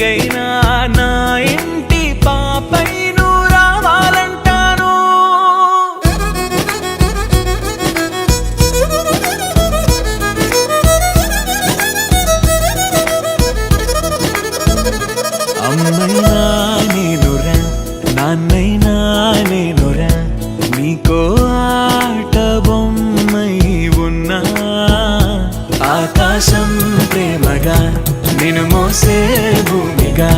ఎదిగైనా నా ఇంటి పాపై నువ్వు రావాలంటాను. అమ్మైనా నేనురా, నాన్నైనా నేనురా, నీకో ఆట బొమ్మై ఉన్నా. ఆకాశం ప్రేమగా నిన్ను మోసే భూమిగా